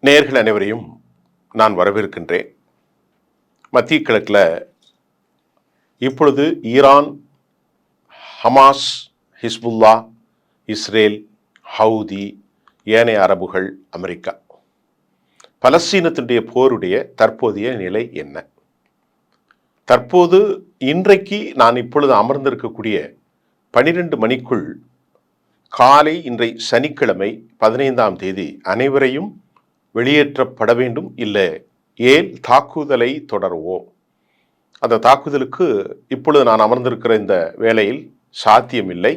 நேயர்கள் அனைவரையும் நான் வரவேற்கின்றேன். மத்திய கிழக்கில் இப்பொழுது Iran, Hamas, Hezbollah, Israel, Houthi, ஏனைய அரபுகள், அமெரிக்கா, பலஸ்தீனத்தினுடைய போருடைய தற்போதைய நிலை என்ன? தற்போது இன்றைக்கு நான் இப்பொழுது அமர்ந்திருக்கக்கூடிய 12 மணிக்குள் காலை இன்றை சனிக்கிழமை 15ஆம் தேதி அனைவரையும் வெளியேற்றப்பட வேண்டும், இல்லை ஏன் தாக்குதலை தொடருவோம். அந்த தாக்குதலுக்கு இப்பொழுது நான் அமர்ந்திருக்கிற இந்த வேளையில் சாத்தியமில்லை.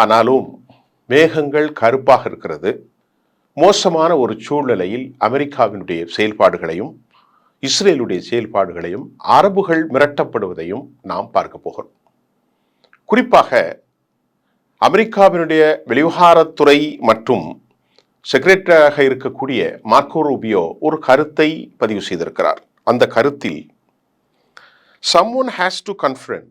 ஆனாலும் மேகங்கள் கருப்பாக இருக்கிறது. மோசமான ஒரு சூழ்நிலையில் அமெரிக்காவினுடைய செயல்பாடுகளையும் இஸ்ரேலுடைய செயல்பாடுகளையும் அரபுகள் மிரட்டப்படுவதையும் நாம் பார்க்க போகிறோம். குறிப்பாக அமெரிக்காவினுடைய வெளிவிவகாரத்துறை மற்றும் செக்ரட்டரியாக இருக்கக்கூடிய மார்க்கோ ரூபியோ ஒரு கருத்தை பதிவு செய்திருக்கிறார். அந்த கருத்தில் someone has to confront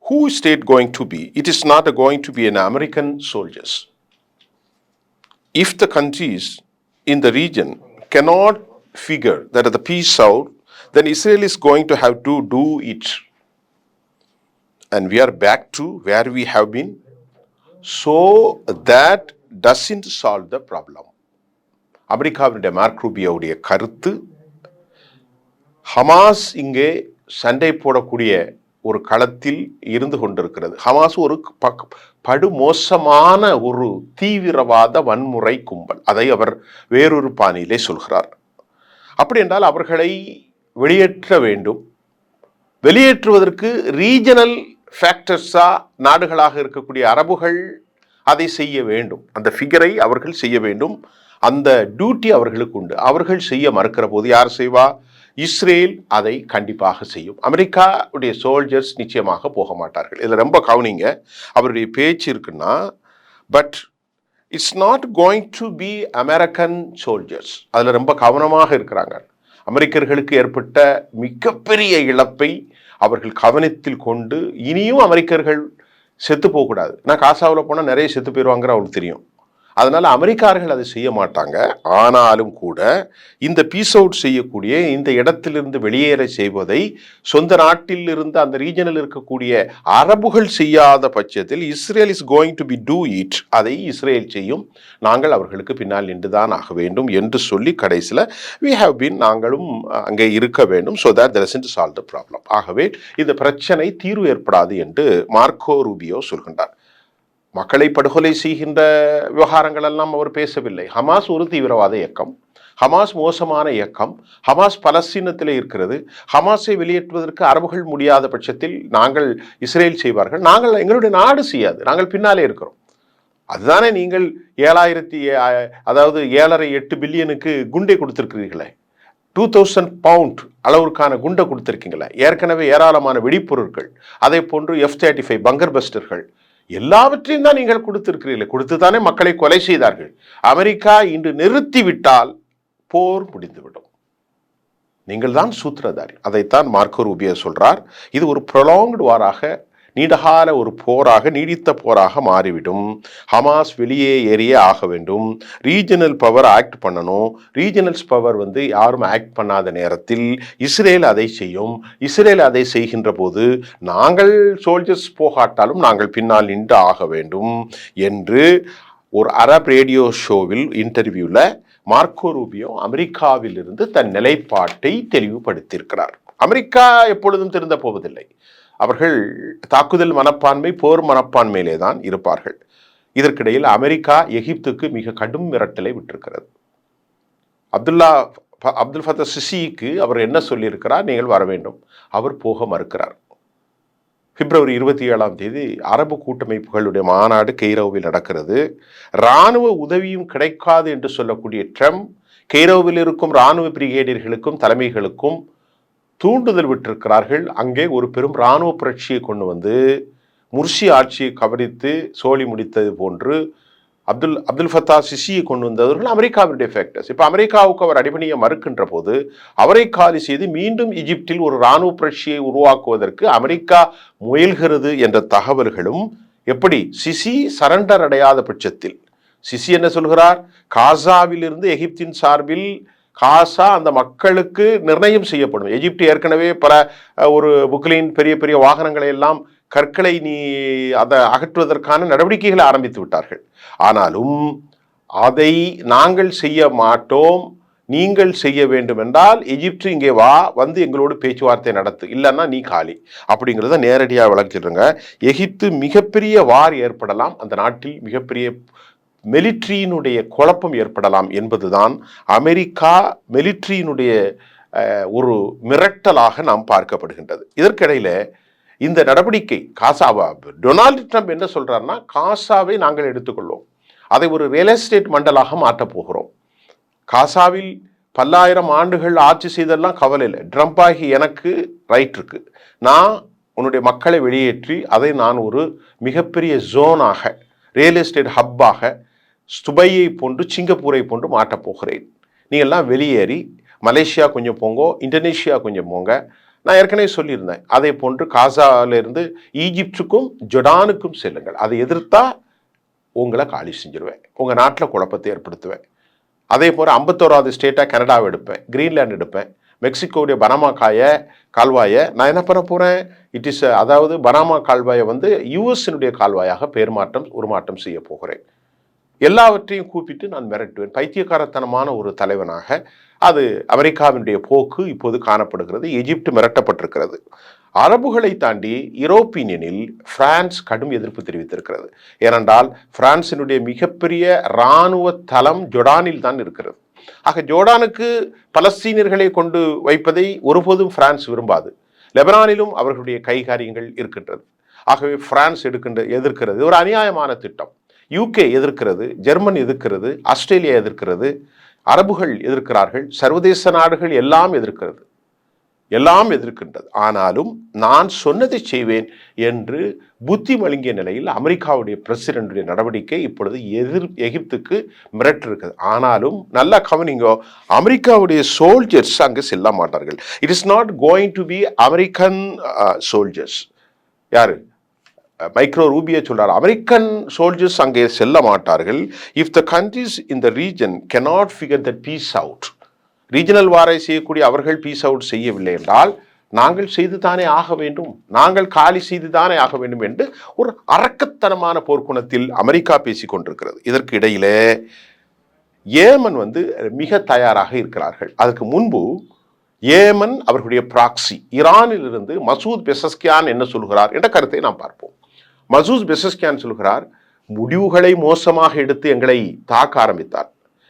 who is it going to be. It is not going to be an American soldiers. If the countries in the region cannot figure that the peace out, then Israel is going to have to do it. And we are back to where we have been. So that doesn't solve the problem. அமெரிக்காவினுடைய mark ரூபியோவுடைய கருத்து, Hamas இங்கே சண்டை போடக்கூடிய ஒரு களத்தில் இருந்து கொண்டிருக்கிறது. Hamas ஒரு படுமோசமான ஒரு தீவிரவாத வன்முறை கும்பல். அதை அவர் வேறொரு பாணியிலே சொல்கிறார். அப்படி என்றால் அவர்களை வெளியேற்ற வேண்டும். வெளியேற்றுவதற்கு ரீஜனல் ஃபேக்டர்ஸா நாடுகளாக இருக்கக்கூடிய அரபுகள் அதை செய்ய வேண்டும். அந்த ஃபிகரை அவர்கள் செய்ய வேண்டும். அந்த டியூட்டி அவர்களுக்கு உண்டு. அவர்கள் செய்ய மறுக்கிற போது யார் செய்வா? இஸ்ரேல் அதை கண்டிப்பாக செய்யும். அமெரிக்காவுடைய சோல்ஜர்ஸ் நிச்சயமாக போக மாட்டார்கள். இதில் ரொம்ப கவனிங்க. அவருடைய பேச்சு இருக்குன்னா, but it's not going to be American soldiers. அதில் ரொம்ப கவனமாக இருக்கிறாங்க. அமெரிக்கர்களுக்கு ஏற்பட்ட மிகப்பெரிய இழப்பை அவர்கள் கவனத்தில் கொண்டு இனியும் அமெரிக்கர்கள் செத்து போகக்கூடாது. நான் காசாவில் போனால் நிறைய செத்து போயிடுவாங்கிற அவங்களுக்கு தெரியும். அதனால் அமெரிக்கர்கள் அதை செய்ய மாட்டாங்க. ஆனாலும் கூட இந்த பீஸ் அவுட் செய்யக்கூடிய இந்த இடத்திலிருந்து வெளியேற செய்வதை சொந்த நாட்டில் இருந்து அந்த ரீஜனில் இருக்கக்கூடிய அரபுகள் செய்யாத பட்சத்தில் Israel is going to be do it. அதை இஸ்ரேல் செய்யும். நாங்கள் அவர்களுக்கு பின்னால் நின்றுதான் ஆக வேண்டும் என்று சொல்லி கடைசியில் we have been, நாங்களும் அங்கே இருக்க வேண்டும். So that there isn't solve the problem. ஆகவே இந்த பிரச்சனை தீர்வு ஏற்படாது என்று மார்க்கோ ரூபியோ சொல்கின்றார். மக்களை படுகொலை செய்கின்ற விவகாரங்கள் எல்லாம் அவர் பேசவில்லை. ஹமாஸ் ஒரு தீவிரவாத இயக்கம், ஹமாஸ் மோசமான இயக்கம், ஹமாஸ் பலஸ்தீனத்தில் இருக்கிறது. ஹமாஸை வெளியேற்றுவதற்கு அரபுகள் முடியாத பட்சத்தில் நாங்கள் இஸ்ரேல் செய்வார்கள். நாங்கள் எங்களுடைய நாடு செய்யாது, நாங்கள் பின்னாலே இருக்கிறோம். அதுதானே நீங்கள் 7.8 பில்லியனுக்கு குண்டை கொடுத்திருக்கிறீர்களே, 2000 பவுண்ட் அளவிற்கான குண்டை கொடுத்திருக்கீங்களே, ஏற்கனவே ஏராளமான வெடிப்பொருட்கள், அதே போன்று F-35 பங்கர் பஸ்டர்கள் எல்லாவற்றையும் தான் நீங்கள் கொடுத்திருக்கிறீர்கள். கொடுத்து தானே மக்களை கொலை செய்தார்கள். அமெரிக்கா இன்று நிறுத்திவிட்டால் போர் முடிந்துவிடும். நீங்கள் தான் சூத்திரதாரி. அதைத்தான் மார்க்கோ ரூபியோ சொல்றார். இது ஒரு ப்ரொலாங்டு வாராக, நீண்டகால ஒரு போராக, நீடித்த போராக மாறிவிடும். ஹமாஸ் வெளியே ஏறியே ஆக வேண்டும். ரீஜனல் பவர் ஆக்ட் பண்ணணும். ரீஜனல்ஸ் பவர் யாரும் ஆக்ட் பண்ணாத நேரத்தில் இஸ்ரேல் அதை செய்யும். இஸ்ரேல் அதை செய்கின்ற போது நாங்கள் சோல்ஜர்ஸ் போகாட்டாலும் நாங்கள் பின்னால் நின்று ஆக வேண்டும் என்று ஒரு அரப் ரேடியோ ஷோவில் இன்டர்வியூவில் மார்க்கோ ரூபியோ அமெரிக்காவில் இருந்து தன் நிலைப்பாட்டை தெளிவுபடுத்தியிருக்கிறார். அமெரிக்கா எப்பொழுதும் திருந்த போவதில்லை. அவர்கள் தாக்குதல் மனப்பான்மை, போர் மனப்பான்மையிலே தான் இருப்பார்கள். இதற்கிடையில் அமெரிக்கா எகிப்துக்கு மிக கடும் மிரட்டலை விட்டிருக்கிறது. அப்துல் ஃபத்தா சிசிக்கு அவர் என்ன சொல்லியிருக்கிறார்? நீங்கள் வர வேண்டும். அவர் போக மறுக்கிறார். பிப்ரவரி 27ஆம் தேதி அரபு கூட்டமைப்புகளுடைய மாநாடு கெய்ரோவில் நடக்கிறது. இராணுவ உதவியும் கிடைக்காது என்று சொல்லக்கூடிய ட்ரம்ப் கெய்ரோவில் இருக்கும் இராணுவ பிரிகேடியர்களுக்கும் தலைமைகளுக்கும் தூண்டுதல் விட்டிருக்கிறார்கள். அங்கே ஒரு பெரும் இராணுவ புரட்சியை கொண்டு முர்சி ஆட்சியை கவனித்து சோழி முடித்தது போன்று அப்துல் ஃபத்தா சிசியை கொண்டு வந்தவர்கள் அமெரிக்காவுடைய ஃபேக்டர்ஸ். இப்போ அமெரிக்காவுக்கு அவர் அடிபணிய மறுக்கின்ற போது அவரை காலி செய்து மீண்டும் எகிப்தில் ஒரு இராணுவ புரட்சியை உருவாக்குவதற்கு அமெரிக்கா முயல்கிறது என்ற தகவல்களும், எப்படி சிசி சரண்டர் அடையாத பட்சத்தில், சிசி என்ன சொல்கிறார்? காசாவிலிருந்து எகிப்தின் சார்பில் காசா அந்த மக்களுக்கு நிர்ணயம் செய்யப்படும். எகிப்து ஏற்கனவே பல ஒரு புக்லின் பெரிய பெரிய வாகனங்களை எல்லாம் கற்களை அதை அகற்றுவதற்கான நடவடிக்கைகளை ஆரம்பித்து விட்டார்கள். ஆனாலும் அதை நாங்கள் செய்ய மாட்டோம், நீங்கள் செய்ய வேண்டும் என்றால் எகிப்து இங்கே வா, வந்து எங்களோடு பேச்சுவார்த்தை நடத்து, இல்லைன்னா நீ காலி அப்படிங்கிறத நேரடியாக விளக்கிடுங்க. எகிப்து மிகப்பெரிய வார் ஏற்படலாம், அந்த நாட்டில் மிகப்பெரிய மிலிட்ரியினுடைய குழப்பம் ஏற்படலாம் என்பதுதான் அமெரிக்கா மிலிட்ரியினுடைய ஒரு மிரட்டலாக நாம் பார்க்கப்படுகின்றது. இதற்கிடையில இந்த நடவடிக்கை காசாவா டொனால்டு ட்ரம்ப் என்ன சொல்றாருன்னா, காசாவை நாங்கள் எடுத்துக்கொள்வோம், அதை ஒரு ரியல் எஸ்டேட் மண்டலாக மாற்றப் போகிறோம். காசாவில் பல்லாயிரம் ஆண்டுகள் ஆட்சி செய்தெல்லாம் கவலை இல்லை, ட்ரம்ப் ஆகி எனக்கு ரைட் இருக்கு, நான் உன்னுடைய மக்களை வெளியேற்றி அதை நான் ஒரு மிகப்பெரிய ஜோனாக ரியல் எஸ்டேட் ஹப்பாக துபாயை போன்று சிங்கப்பூரை போன்று மாற்றப் போகிறேன். நீங்கள்லாம் வெளியேறி மலேசியா கொஞ்சம் போங்கோ, இந்தோனேஷியா கொஞ்சம் போங்க. நான் ஏற்கனவே சொல்லியிருந்தேன், அதே போன்று காசாவிலிருந்து ஈஜிப்டுக்கும் ஜொர்டானுக்கும் செல்லுங்கள். அதை எதிர்த்தா உங்களை காலி செஞ்சிருவேன், உங்கள் நாட்டில் குழப்பத்தை ஏற்படுத்துவேன். அதே போல் 51வது ஸ்டேட்டாக கனடாவை எடுப்பேன், கிரீன்லாந்து எடுப்பேன், மெக்சிகோவுடைய பனாமா கால்வாயை நான் என்ன பண்ண போகிறேன், அதாவது பனாமா கால்வாயை வந்து யூஎஸ்னுடைய கால்வாயாக உருமாற்றம் செய்ய போகிறேன். எல்லாவற்றையும் கூப்பிட்டு நான் மிரட்டுவேன். பைத்தியக்காரத்தனமான ஒரு தலைவனாக அது அமெரிக்காவினுடைய போக்கு இப்போது காணப்படுகிறது. எகிப்து மிரட்டப்பட்டிருக்கிறது. அரபுகளை தாண்டி யூரோப்பியனில் பிரான்ஸ் கடும் எதிர்ப்பு தெரிவித்திருக்கிறது. ஏனென்றால் பிரான்சினுடைய மிகப்பெரிய இராணுவ தளம் ஜொர்டானில் தான் இருக்கிறது. ஆக ஜோர்டானுக்கு பலஸ்தீனியர்களை கொண்டு வைப்பதை ஒருபோதும் பிரான்ஸ் விரும்பாது. லெபனானிலும் அவர்களுடைய கைகாரியங்கள் இருக்கின்றது. ஆகவே பிரான்ஸ் எதிர்க்கிறது, ஒரு அநியாயமான திட்டம். யூகே எதிர்க்கிறது, ஜெர்மன் எதிர்க்கிறது, ஆஸ்திரேலியா எதிர்க்கிறது, அரபுகள் எதிர்க்கிறார்கள், சர்வதேச நாடுகள் எல்லாம் எதிர்க்கின்றது. ஆனாலும் நான் சொன்னதை செய்வேன் என்று புத்தி மழுங்கிய நிலையில் அமெரிக்காவுடைய பிரசிடென்டுடைய நடவடிக்கை இப்பொழுது எகிப்துக்கு மிரட்டிருக்கிறது. ஆனாலும் நல்லா கவனிங்கோ, அமெரிக்காவுடைய சோல்ஜர்ஸ் அங்கு செல்ல மாட்டார்கள். It is not going to be American soldiers. யாரு? மைக்ரோ ரூபியோ சொல்றார், அமெரிக்கன் சோல்ஜர்ஸ் அங்கே செல்ல மாட்டார்கள். If the countries in the region cannot figure that peace out, regional வாரை செய்யக்கூடிய அவர்கள் பீஸ் அவுட் செய்யவில்லை என்றால் நாங்கள் செய்து தானே ஆக வேண்டும், நாங்கள் காலி செய்து தானே ஆக வேண்டும் என்று ஒரு அரக்கத்தனமான போர்க்குணத்தில் அமெரிக்கா பேசி கொண்டிருக்கிறது. இதற்கு இடையிலே ஏமன் மிக தயாராக இருக்கிறார்கள். அதற்கு முன்பு ஏமன் அவர்களுடைய பிராக்சி ஈரானில் இருந்து மசூத் பெசஸ்கியான் என்ன சொல்கிறார் என்ற கருத்தை நாம் பார்ப்போம். மசூத் பெசஸ்கியான் சொல்கிறார், முடிவுகளை மோசமாக எடுத்து எங்களை தாக்க ஆரம்பித்தார்.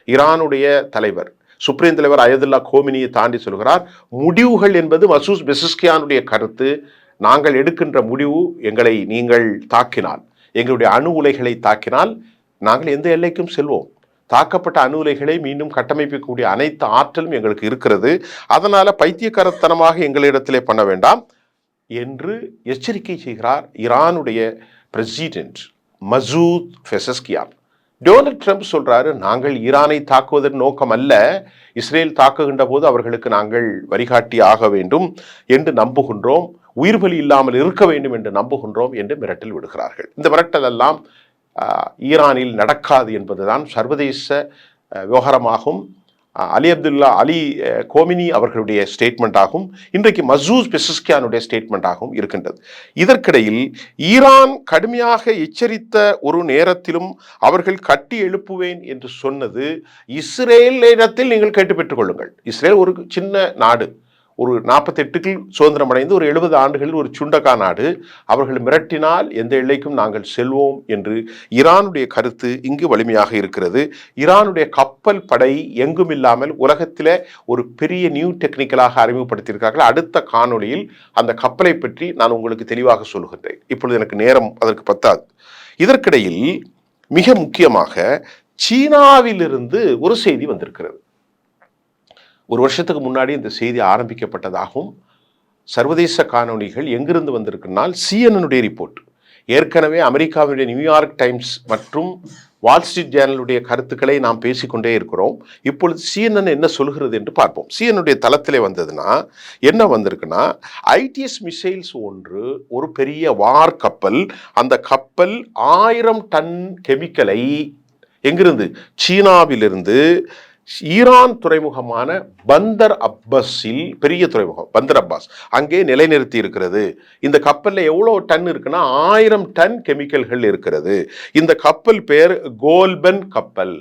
ஈரானுடைய தலைவர் சுப்ரீம் தலைவர் அயதுல்லா கோமினியை தாண்டி சொல்கிறார், முடிவுகள் என்பது மசூத் பெசஸ்கியானுடைய கருத்து, நாங்கள் எடுக்கின்ற முடிவு எங்களை நீங்கள் தாக்கினால், எங்களுடைய அணு உலைகளை தாக்கினால் நாங்கள் எந்த எல்லைக்கும் செல்வோம், தாக்கப்பட்ட அணு உலைகளை மீண்டும் கட்டமைக்கக்கூடிய அனைத்து ஆற்றலும் எங்களுக்கு இருக்கிறது, அதனால பைத்தியக்காரத்தனமாக எங்களிடத்திலே பண்ண வேண்டாம் என்று எச்சரிக்கை செய்கிறார் ஈரானுடைய president Masoud Pezeshkian. Donald Trump சொல்றாரு, நாங்கள் ஈரானை தாக்குவதன் நோக்கம் அல்ல, இஸ்ரேல் தாக்குகின்ற போது அவர்களுக்கு நாங்கள் வழிகாட்டி ஆக வேண்டும் என்று நம்புகின்றோம், உயிர் பலி இல்லாமல் இருக்க வேண்டும் என்று நம்புகின்றோம் என்று மிரட்டல் விடுகிறார்கள். இந்த மிரட்டல் எல்லாம் ஈரானில் நடக்காது என்பதுதான் சர்வதேச விவகாரமாகும். அலி கோமினி அவர்களுடைய ஸ்டேட்மெண்ட் ஆகும், இன்றைக்கு மசூத் பெசஸ்கியானுடைய ஸ்டேட்மெண்ட் ஆகும் இருக்கின்றது. இதற்கிடையில் ஈரான் கடுமையாக எச்சரித்த ஒரு நேரத்திலும் அவர்கள் கட்டி எழுப்புவேன் என்று சொன்னது, இஸ்ரேலிடத்தில் நீங்கள் கேட்டு பெற்றுக் கொள்ளுங்கள். இஸ்ரேல் ஒரு சின்ன நாடு, ஒரு 48 சுதந்திரம் அடைந்து ஒரு 70 ஆண்டுகளில் ஒரு சுண்டக்கா நாடு. அவர்கள் மிரட்டினால் எந்த எல்லைக்கும் நாங்கள் செல்வோம் என்று ஈரானுடைய கருத்து இங்கு வலிமையாக இருக்கிறது. ஈரானுடைய கப்பல் படை எங்கும் இல்லாமல் உலகத்திலே ஒரு பெரிய நியூ டெக்னிக்கலாக அறிமுகப்படுத்தியிருக்கிறார்கள். அடுத்த காணொளியில் அந்த கப்பலை பற்றி நான் உங்களுக்கு தெளிவாக சொல்கின்றேன். இப்பொழுது எனக்கு நேரம் அதற்கு பத்தாது. இதற்கிடையில் மிக முக்கியமாக சீனாவிலிருந்து ஒரு செய்தி வந்திருக்கிறது. ஒரு வருஷத்துக்கு முன்னாடி இந்த செய்தி ஆரம்பிக்கப்பட்டதாகவும் சர்வதேச காணொளிகள் எங்கிருந்து வந்திருக்குனால் CNN ரிப்போர்ட். ஏற்கனவே அமெரிக்காவுடைய நியூயார்க் டைம்ஸ் மற்றும் வால் ஸ்ட்ரீட் ஜேர்னலுடைய கருத்துக்களை நாம் பேசிக்கொண்டே இருக்கிறோம். இப்பொழுது CNN என்ன சொல்கிறது என்று பார்ப்போம். CNN தளத்திலே வந்ததுன்னா என்ன வந்திருக்குன்னா, ITS மிசைல்ஸ் ஒரு பெரிய வார் கப்பல், அந்த கப்பல் 1000 டன் கெமிக்கலை எங்கிருந்து? சீனாவிலிருந்து ஈரான் துறைமுகமான பந்தர் அப்பாஸில், பெரிய துறைமுகம் பந்தர் அப்பாஸ், அங்கே நிலைநிறுத்தி இருக்கிறது. இந்த கப்பல்ல எவ்வளவு டன் இருக்குன்னா 1000 டன் கெமிக்கல்கள் இருக்கிறது. இந்த கப்பல் பேர் கோல்பன் கப்பல்.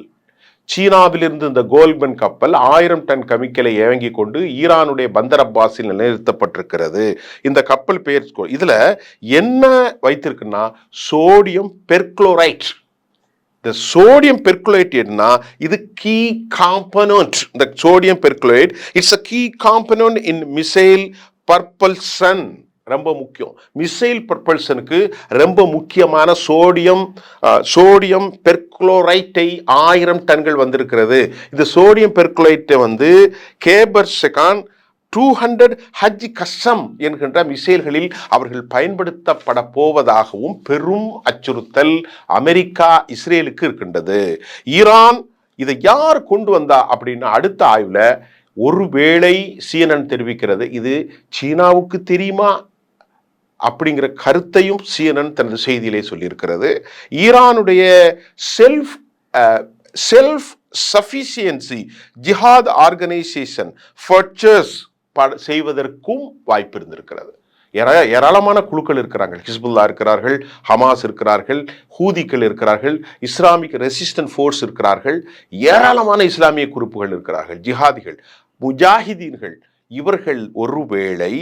சீனாவிலிருந்து இந்த கோல்பன் கப்பல் 1000 டன் கெமிக்கலை இறங்கி கொண்டு ஈரானுடைய பந்தர் அப்பாஸில் நிலைநிறுத்தப்பட்டிருக்கிறது. இந்த கப்பல் பெயர் இதுல என்ன வைத்திருக்குன்னா சோடியம் பெர்குளோரைட். இந்த சோடியம் பெர்குளோரைட் என்ன? இது கீ காம்பனன்ட். இந்த sodium perchlorate it's a key component in missile propulsion. ரொம்ப முக்கியம். மிசைல் ப்ரொபல்ஷனுக்கு ரொம்ப முக்கியமான சோடியம் பெர்குளோரைட்டை 1000 டன்கள் வந்திருக்கிறது. இந்த சோடியம் பெர்குளோரைட்டை கேபர் செகான் 200 ஹஜ் கசம் என்கின்ற மிசைல்களில் அவர்கள் பயன்படுத்தப்பட போவதாகவும் பெரும் அச்சுறுத்தல் அமெரிக்கா இஸ்ரேலுக்கு இருக்கின்றது. ஈரான் இதை யார் கொண்டு வந்தா அப்படின்னு அடுத்த ஆய்வுல ஒருவேளை CNN தெரிவிக்கிறது, இது சீனாவுக்கு தெரியுமா அப்படிங்கிற கருத்தையும் CNN தனது செய்தியிலே சொல்லியிருக்கிறது. ஈரானுடைய செல்ஃப் சஃபிஷியன்சி ஜிஹாத் ஆர்கனைசேஷன் பர்ச்சேஸ் செய்வதற்கும் வாய்ப்பு இருந்திருக்கிறது. ஏராளமான குழுக்கள் இருக்கிறார்கள். ஹிஸ்புல்லா இருக்கிறார்கள், ஹமாஸ் இருக்கிறார்கள், ஹூதிகள் இருக்கிறார்கள், இஸ்லாமிக் ரெசிஸ்டன்ட் ஃபோர்ஸ் இருக்கிறார்கள், ஏராளமான இஸ்லாமிய குறிப்புகள் இருக்கிறார்கள், ஜிஹாதிகள், முஜாஹிதீன்கள். இவர்கள் ஒருவேளை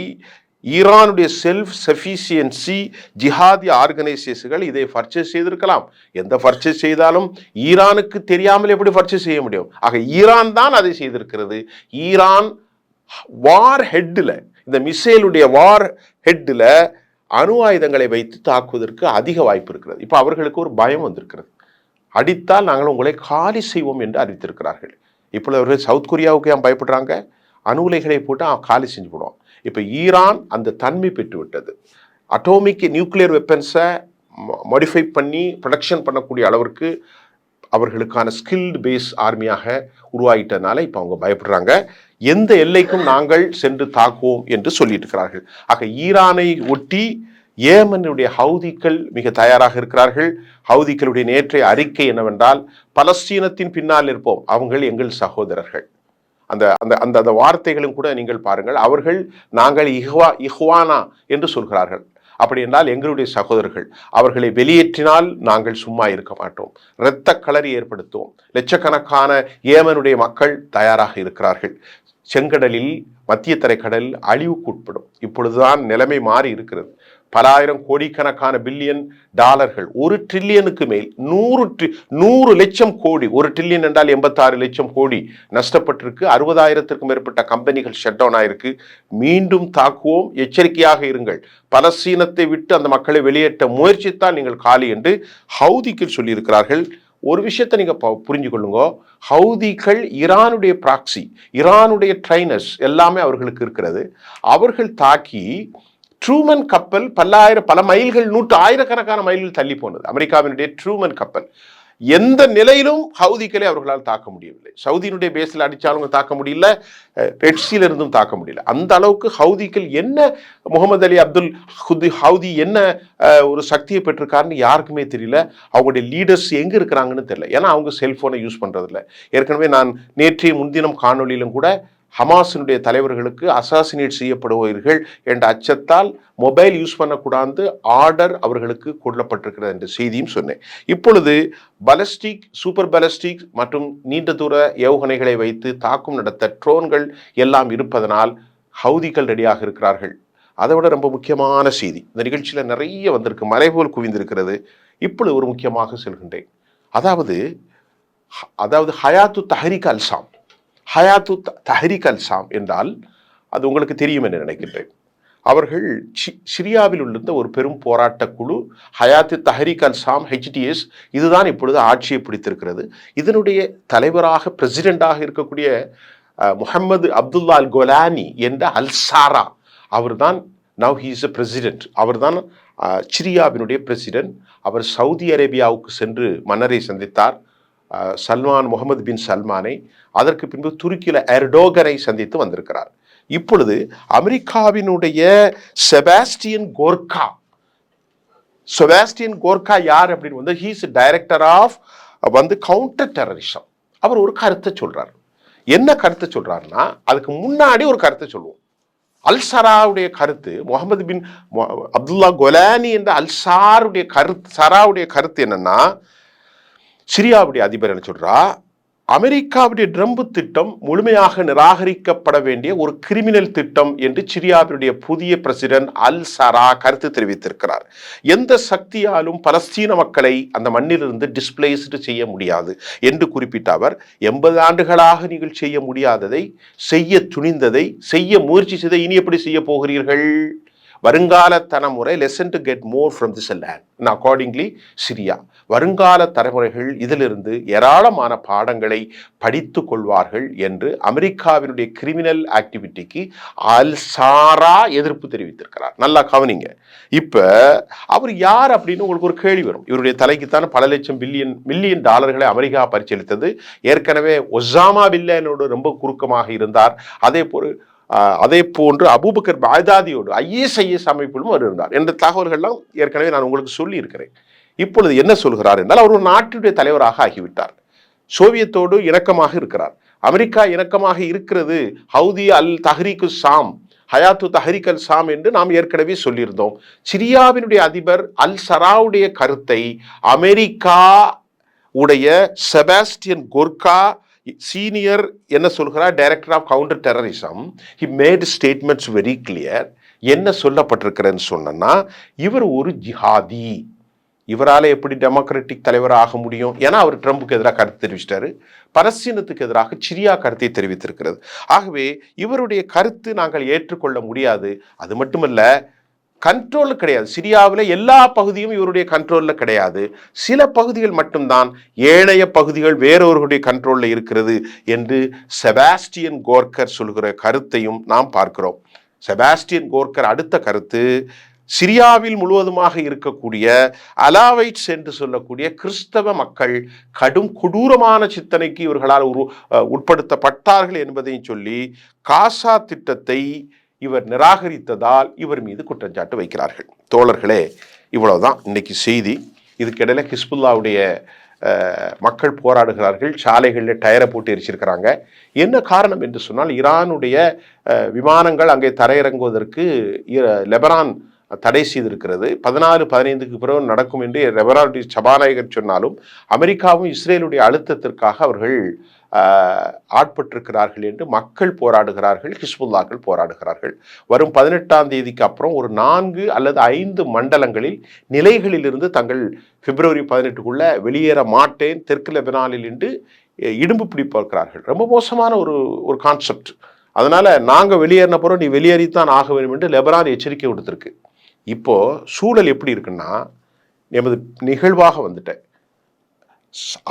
ஈரானுடைய செல்ஃப் சஃபிஷியன்சி ஜிஹாதி ஆர்கனைசேஷன்கள் இதை பர்ச்சேஸ் செய்திருக்கலாம். எந்த பர்ச்சேஸ் செய்தாலும் ஈரானுக்கு தெரியாமல் எப்படி பர்ச்சேஸ் செய்ய முடியும்? ஆக ஈரான் தான் அதை செய்திருக்கிறது. ஈரான் வார் ஹெட்டில், இந்த மிசைலுடைய வார் ஹெட்டில் அணு ஆயுதங்களை வைத்து தாக்குவதற்கு அதிக வாய்ப்பு இருக்கிறது. இப்போ அவர்களுக்கு ஒரு பயம் வந்திருக்கிறது. அடித்தால் நாங்கள் உங்களை காலி செய்வோம் என்று அறிவித்திருக்கிறார்கள். இப்பொழுது அவர்கள் சவுத் கொரியாவுக்கு ஏன் பயப்படுறாங்க? அணு உலைகளை போட்டு காலி செஞ்சு போடுவோம். இப்போ ஈரான் அந்த தன்மை பெற்று விட்டது. அட்டோமிக் நியூக்ளியர் வெப்பன்ஸை மாடிஃபை பண்ணி ப்ரொடக்ஷன் பண்ணக்கூடிய அளவிற்கு அவர்களுக்கான ஸ்கில்டு பேஸ் ஆர்மியாக உருவாகிட்டதுனால இப்போ அவங்க பயப்படுறாங்க. எந்த எல்லைக்கும் நாங்கள் சென்று தாக்குவோம் என்று சொல்லிட்டு இருக்கிறார்கள். ஆக ஈரானை ஒட்டி ஏமனுடைய ஹவுதிகள் மிக தயாராக இருக்கிறார்கள். ஹவுதிகளுடைய நேற்றைய அறிக்கை என்னவென்றால், பலஸ்தீனத்தின் பின்னால் இருப்போம், அவங்கள் எங்கள் சகோதரர்கள். அந்த அந்த அந்த அந்த வார்த்தைகளும் கூட நீங்கள் பாருங்கள். அவர்கள் நாங்கள் இஹ்வானா என்று சொல்கிறார்கள். அப்படி என்றால் எங்களுடைய சகோதரர்கள். அவர்களை வெளியேற்றினால் நாங்கள் சும்மா இருக்க மாட்டோம், இரத்த களரி ஏற்படுத்துவோம். லட்சக்கணக்கான ஏமனுடைய மக்கள் தயாராக இருக்கிறார்கள். செங்கடலில், மத்திய தரைக்கடலில் அழிவுக்கு உட்படும். இப்பொழுதுதான் நிலைமை மாறி இருக்கிறது. பல ஆயிரம் கோடிக்கணக்கான பில்லியன் டாலர்கள், 1 ட்ரில்லியனுக்கு மேல், 100 லட்சம் கோடி, 1 ட்ரில்லியன் என்றால் 86 லட்சம் கோடி நஷ்டப்பட்டிருக்கு. 60,000த்திற்கும் மேற்பட்ட கம்பெனிகள் ஷட் டவுன் ஆயிருக்கு. மீண்டும் தாக்குவோம், எச்சரிக்கையாக இருங்கள். பலஸ்தீனத்தை விட்டு அந்த மக்களை வெளியேற்ற முயற்சித்தால் நீங்கள் காலி என்று ஹவுதிகள் சொல்லியிருக்கிறார்கள். ஒரு விஷயத்தை நீங்க புரிஞ்சு கொள்ளுங்க, ஹவுதிகள் ஈரானுடைய ப்ராக்சி, ஈரானுடைய ட்ரைனர்ஸ் எல்லாமே அவர்களுக்கு இருக்கிறது. அவர்கள் தாக்கி ட்ரூமன் கப்பல் பல மைல்கள், ஆயிரக்கணக்கான மைல்கள் தள்ளி போனது. அமெரிக்காவினுடைய ட்ரூமன் கப்பல் எந்த நிலையிலும் ஹவுதிகளை அவர்களால் தாக்க முடியவில்லை. சவுதியினுடைய பேஸில் அடித்தாலும் தாக்க முடியல, ரெட்சியில இருந்தும் தாக்க முடியல. அந்த அளவுக்கு ஹவுதிகள் என்ன, முகமது அலி அப்துல் ஹவுதி என்ன ஒரு சக்தியை பெற்றிருக்காருன்னு யாருக்குமே தெரியல. அவங்களுடைய லீடர்ஸ் எங்கே இருக்கிறாங்கன்னு தெரியல. ஏன்னா அவங்க செல்போனை யூஸ் பண்ணுறதில்ல. ஏற்கனவே நான் நேற்றைய முன்தினம் காணொலியிலும் கூட ஹமாஸினுடைய தலைவர்களுக்கு அசாசினேட் செய்யப்படுவீர்கள் என்ற அச்சத்தால் மொபைல் யூஸ் பண்ணக்கூடாது ஆர்டர் அவர்களுக்கு கொள்ளப்பட்டிருக்கிறது என்ற செய்தியும் சொன்னேன். இப்பொழுது பலஸ்டிக், சூப்பர் பலஸ்டிக் மற்றும் நீண்ட தூர ஏவுகணைகளை வைத்து தாக்கும் நடத்த ட்ரோன்கள் எல்லாம் இருப்பதனால் ஹவுதிகள் ரெடியாக இருக்கிறார்கள். அதை விட ரொம்ப முக்கியமான செய்தி இந்த நிகழ்ச்சியில் நிறைய வந்திருக்கு, மலைபோல் குவிந்திருக்கிறது. இப்பொழுது ஒரு முக்கியமாக செல்கின்றேன். அதாவது ஹயாத்து தஹ்ரீக் அல்-ஷாம். ஹயாத்து தஹ்ரீக் அல்-ஷாம் என்றால் அது உங்களுக்கு தெரியும் என்று நினைக்கின்றேன். அவர்கள் சிரியாவில் உள்ள ஒரு பெரும் போராட்ட குழு ஹயாத்து தஹ்ரீக் அல்-ஷாம், HTS, இதுதான் இப்பொழுது ஆட்சியை பிடித்திருக்கிறது. இதனுடைய தலைவராக, பிரசிடெண்டாக இருக்கக்கூடிய முஹம்மது அப்துல்லா அல் கோலானி என்ற அல்-சாரா, அவர்தான் now he is a president. அவர்தான் சிரியாவினுடைய பிரசிடென்ட். அவர் சவுதி அரேபியாவுக்கு சென்று மன்னரை சந்தித்தார், சல்மான், முகமது பின் சல்மானை. அதற்கு பின்பு துருக்கியில் எர்டோகனை சந்தித்து வந்திருக்கிறார். இப்பொழுது அமெரிக்காவினுடைய செபாஸ்டியன் கோர்கா யார் அப்படின்னு he is director of counter terrorism. அவர் ஒரு கருத்தை சொல்றார். என்ன கருத்தை சொல்றாருன்னா, அதுக்கு முன்னாடி ஒரு கருத்தை சொல்லுவோம். அல்சராவுடைய கருத்து, முகமது பின் அப்துல்லா கொலானி என்ற அல்சாருடைய கருத்து, சராவுடைய கருத்து என்னன்னா, சிரியாவுடைய அதிபர் என்ன சொல்றா, அமெரிக்காவுடைய ட்ரம்ப் திட்டம் முழுமையாக நிராகரிக்கப்பட வேண்டிய ஒரு கிரிமினல் திட்டம் என்று சிரியாவுடைய புதிய பிரசிடென்ட் அல் சரா கருத்து தெரிவித்திருக்கிறார். எந்த சக்தியாலும் பலஸ்தீன மக்களை அந்த மண்ணிலிருந்து டிஸ்பிளேஸ்டு செய்ய முடியாது என்று குறிப்பிட்ட அவர், 80 ஆண்டுகளாக நீங்கள் செய்ய முடியாததை, செய்ய துணிந்ததை, செய்ய முயற்சி செய்த இனி எப்படி செய்ய போகிறீர்கள்? வருங்கால தலைமுறை lesson to get more from this land accordingly Syria. வருங்கால தலைமுறைகள் இதிலிருந்து ஏராளமான பாடங்களை படித்து கொள்வார்கள் என்று அமெரிக்காவினுடைய கிரிமினல் ஆக்டிவிட்டிக்கு அல் சாரா எதிர்ப்பு தெரிவித்திருக்கிறார். நல்லா கவனிங்க. இப்ப அவர் யார் அப்படின்னு உங்களுக்கு ஒரு கேள்வி வரும். இவருடைய தலைக்குத்தான் பல லட்சம் மில்லியன் டாலர்களை அமெரிக்கா பரிசீலித்தது. ஏற்கனவே ஒசாமா பின் லேடனோடு ரொம்ப குறுக்கமாக இருந்தார். அதே போன்று அபூபக்கர் பாக்தாதியோடு ISIS அமைப்பிலும் அவர் இருந்தார் என்ற தகவல்கள்லாம் ஏற்கனவே நான் உங்களுக்கு சொல்லி இருக்கிறேன். இப்பொழுது என்ன சொல்கிறார் என்றால், அவர் ஒரு நாட்டுடைய தலைவராக ஆகிவிட்டார். சோவியத்தோடு இணக்கமாக இருக்கிறார். அமெரிக்கா இணக்கமாக இருக்கிறது. ஹவுதி அல் தஹ்ரீக்கு சாம், ஹயாத்து தஹ்ரீக் அல் சாம் என்று நாம் ஏற்கனவே சொல்லியிருந்தோம். சிரியாவினுடைய அதிபர் அல் சராவுடைய கருத்தை அமெரிக்கா உடைய செபாஸ்டியன் கோர்கா சீனியர் என்ன சொல்கிறார், director of counter terrorism, he made statements very clear. என்ன சொல்லப்பட்டிருக்கிறேன்னு சொன்னா, இவர் ஒரு ஜிஹாதி, இவரால் எப்படி டெமோக்ராட்டிக் தலைவராக ஆக முடியும்? ஏன்னா அவர் ட்ரம்புக்கு எதிராக கருத்து தெரிவிச்சிட்டாரு. பலஸ்தீனத்துக்கு எதிராக சிரியா கருத்தை தெரிவித்திருக்கிறது. ஆகவே இவருடைய கருத்து நாங்கள் ஏற்றுக்கொள்ள முடியாது. அது மட்டுமல்ல, கண்ட்ரோல் கிடையாது. சிரியாவில் எல்லா பகுதியும் இவருடைய கண்ட்ரோலில் கிடையாது. சில பகுதிகள் மட்டும்தான், ஏனைய பகுதிகள் வேறொருவருடைய கண்ட்ரோலில் இருக்கிறது என்று செபாஸ்டியன் கோர்கர் சொல்கிற கருத்தையும் நாம் பார்க்கிறோம். செபாஸ்டியன் கோர்கர் அடுத்த கருத்து, சிரியாவில் முழுவதுமாக இருக்கக்கூடிய அலாவைட்ஸ் என்று சொல்லக்கூடிய கிறிஸ்தவ மக்கள் கடும் கொடூரமான சித்தனைக்கு இவர்களால் உட்படுத்தப்பட்டார்கள் என்பதையும் சொல்லி காசா திட்டத்தை இவர் நிராகரித்ததால் இவர் மீது குற்றச்சாட்டு வைக்கிறார்கள். தோழர்களே, இவ்வளவுதான் இன்னைக்கு செய்தி. இதுக்கிடையில ஹிஸ்புல்லாவுடைய மக்கள் போராடுகிறார்கள். சாலைகளில் டயரை போட்டு எரிச்சிருக்கிறாங்க. என்ன காரணம் என்று சொன்னால், ஈரானுடைய விமானங்கள் அங்கே தரையிறங்குவதற்கு லெபனான் தடை செய்திருக்கிறது. 14-15க்கு பிறகு நடக்கும் என்று லெபனானுடைய சபாநாயகர் சொன்னாலும் அமெரிக்காவும் இஸ்ரேலுடைய அழுத்தத்திற்காக அவர்கள் ஆட்பட்டிருக்கிறார்கள் என்று மக்கள் போராடுகிறார்கள், ஹிஸ்புல்லாக்கள் போராடுகிறார்கள். வரும் 18ஆம் தேதிக்கு அப்புறம் ஒரு 4 அல்லது 5 மண்டலங்களில் நிலைகளிலிருந்து தங்கள் பிப்ரவரி 18க்குள்ள வெளியேற மாட்டேன், தெற்கு லெபனானில் என்று இடும்பு பிடிப்பார்கள். ரொம்ப மோசமான ஒரு கான்செப்ட். அதனால நாங்கள் வெளியேறின பிறகு நீ வெளியேறித்தான் ஆக வேண்டும் என்று லெபனான் எச்சரிக்கை கொடுத்திருக்கு. இப்போ சூழல் எப்படி இருக்குன்னா, எமது நிகழ்வாக வந்துட்டேன்.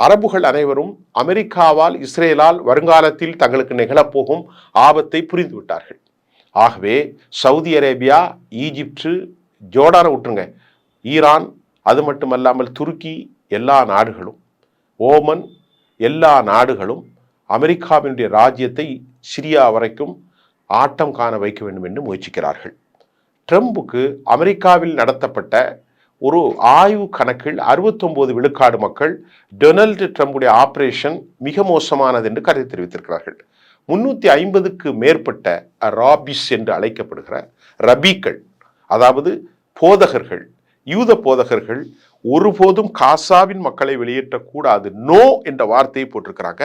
அரபுகள் அனைவரும் அமெரிக்காவால் இஸ்ரேலால் வருங்காலத்தில் தங்களுக்கு நிகழப்போகும் ஆபத்தை புரிந்து விட்டார்கள். ஆகவே சவுதி அரேபியா, ஈஜிப்டு, ஜோர்டானை விட்டுருங்க, ஈரான், அது மட்டுமல்லாமல் துருக்கி, எல்லா நாடுகளும், ஓமன், எல்லா நாடுகளும் அமெரிக்காவினுடைய ராஜ்யத்தை சிரியா வரைக்கும் ஆட்டம் காண வைக்க வேண்டும் என்று முயற்சிக்கிறார்கள். ட்ரம்புக்கு அமெரிக்காவில் நடத்தப்பட்ட ஒரு ஆய்வு கணக்கில் 69 விழுக்காடு மக்கள் டொனால்டு ட்ரம்புடைய ஆபரேஷன் மிக மோசமானது என்று கருத்து தெரிவித்திருக்கிறார்கள். 350க்கு மேற்பட்ட ராபிஸ் என்று அழைக்கப்படுகிற ரபீக்கள், அதாவது போதகர்கள், யூத போதகர்கள் ஒருபோதும் காசாவின் மக்களை வெளியேற்றக்கூடாது, நோ என்ற வார்த்தையை போட்டிருக்கிறாங்க.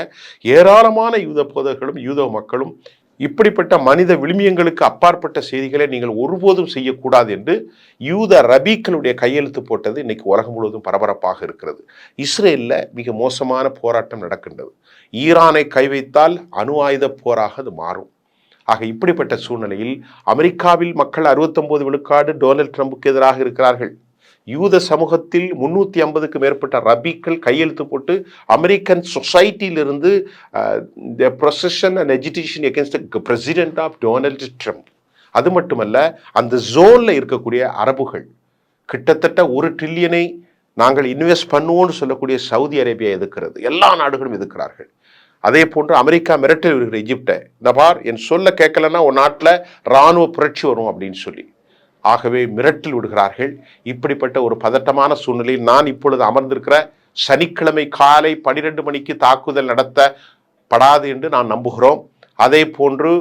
ஏராளமான யூத போதகர்களும் யூத மக்களும் இப்படிப்பட்ட மனித விழுமியங்களுக்கு அப்பாற்பட்ட செய்திகளை நீங்கள் ஒருபோதும் செய்யக்கூடாது என்று யூத ரபீக்களுடைய கையெழுத்து போட்டது இன்னைக்கு உலகம் முழுவதும் பரபரப்பாக இருக்கிறது. இஸ்ரேலில் மிக மோசமான போராட்டம் நடக்கின்றது. ஈரானை கை வைத்தால் அணு ஆயுத போராக அது மாறும். ஆக இப்படிப்பட்ட சூழ்நிலையில் அமெரிக்காவில் மக்கள் 69 விழுக்காடு டொனால்டு ட்ரம்புக்கு எதிராக இருக்கிறார்கள். யூத சமூகத்தில் 350க்கு மேற்பட்ட ரபீக்கள் கையெழுத்து போட்டு அமெரிக்கன் சொசைட்டியிலிருந்து procession and agitation against the president of Donald Trump. அது மட்டுமல்ல, அந்த ஜோனில் இருக்கக்கூடிய அரபுகள் கிட்டத்தட்ட 1 ட்ரில்லியனை நாங்கள் இன்வெஸ்ட் பண்ணுவோம்னு சொல்லக்கூடிய சவுதி அரேபியா எதிர்க்கிறது. எல்லா நாடுகளும் எதிர்க்கிறார்கள். அதே போன்று அமெரிக்கா மிரட்டல் வருகிற எஜிப்டை, இந்த பார் என் சொல்ல கேட்கலன்னா ஒரு நாட்டில் இராணுவ புரட்சி வரும் அப்படின்னு சொல்லி. ஆகவே மிரட்டல் விடுகிறார்கள். இப்படிப்பட்ட ஒரு பதட்டமான சூழ்நிலையில் நான் இப்பொழுது அமர்ந்திருக்கிற சனிக்கிழமை காலை 12 மணிக்கு தாக்குதல் நடத்தப்படாது என்று நான் நம்புகிறோம். அதே போன்று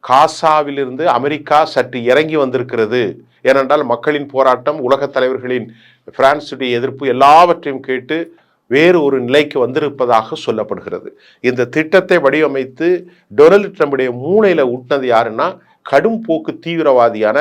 காசாவிலிருந்து அமெரிக்கா சற்று இறங்கி வந்திருக்கிறது. ஏனென்றால் மக்களின் போராட்டம், உலகத் தலைவர்களின் பிரான்சுடைய எதிர்ப்பு எல்லாவற்றையும் கேட்டு வேறு ஒரு நிலைக்கு வந்திருப்பதாக சொல்லப்படுகிறது. இந்த திட்டத்தை வடிவமைத்து டொனால்டு ட்ரம்புடைய மூளையில ஊட்டினது யாருன்னா கடும் போக்கு தீவிரவாதியான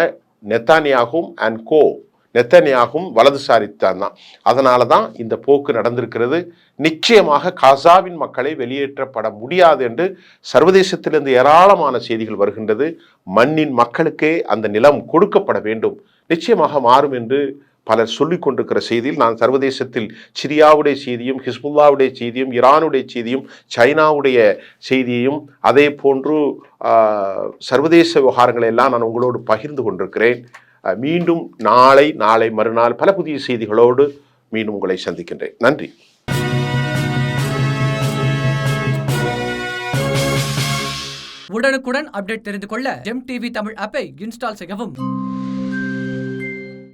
நெத்தன்யாகும் வலதுசாரித்தான் தான். அதனால தான் இந்த போக்கு நடந்திருக்கிறது. நிச்சயமாக காசாவின் மக்களை வெளியேற்றப்பட முடியாது என்று சர்வதேசத்திலிருந்து ஏராளமான செய்திகள் வருகின்றது. மண்ணின் மக்களுக்கே அந்த நிலம் கொடுக்கப்பட வேண்டும், நிச்சயமாக மாறும் என்று பலர் சொல்லிக் கொண்டிருக்கிற செய்தியில் நான் சர்வதேசத்தில் சிரியாவுடைய செய்தியும், ஹிஸ்புல்லாவுடைய செய்தியும், ஈரானுடைய செய்தியும், சைனாவுடைய செய்தியையும், அதே போன்று சர்வதேச விவகாரங்களை எல்லாம் நான் உங்களோடு பகிர்ந்து கொண்டிருக்கிறேன். மீண்டும் நாளை மறுநாள் பல புதிய செய்திகளோடு மீண்டும் உங்களை சந்திக்கின்றேன். நன்றி. உடனுக்குடன் அப்டேட் தெரிந்து கொள்ள ஜெம் டிவி தமிழ் ஆப்பை இன்ஸ்டால் செய்யவும்.